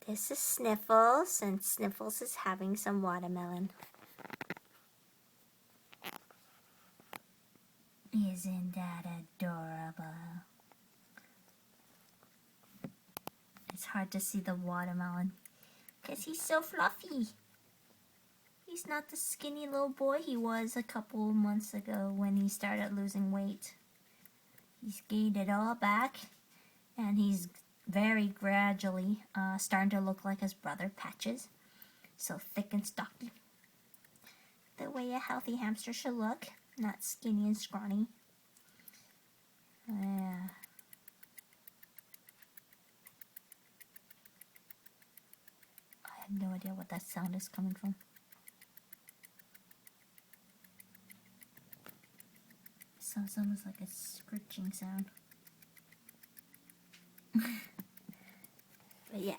This is Sniffles, and Sniffles is having some watermelon. Isn't that adorable? It's hard to see the watermelon because he's so fluffy. He's not the skinny little boy he was a couple months ago when he started losing weight. He's gained it all back, and he's very gradually starting to look like his brother Patches. So thick and stocky. The way a healthy hamster should look, not skinny and scrawny. Yeah. I have no idea what that sound is coming from. It sounds almost like a scritching sound. But yeah.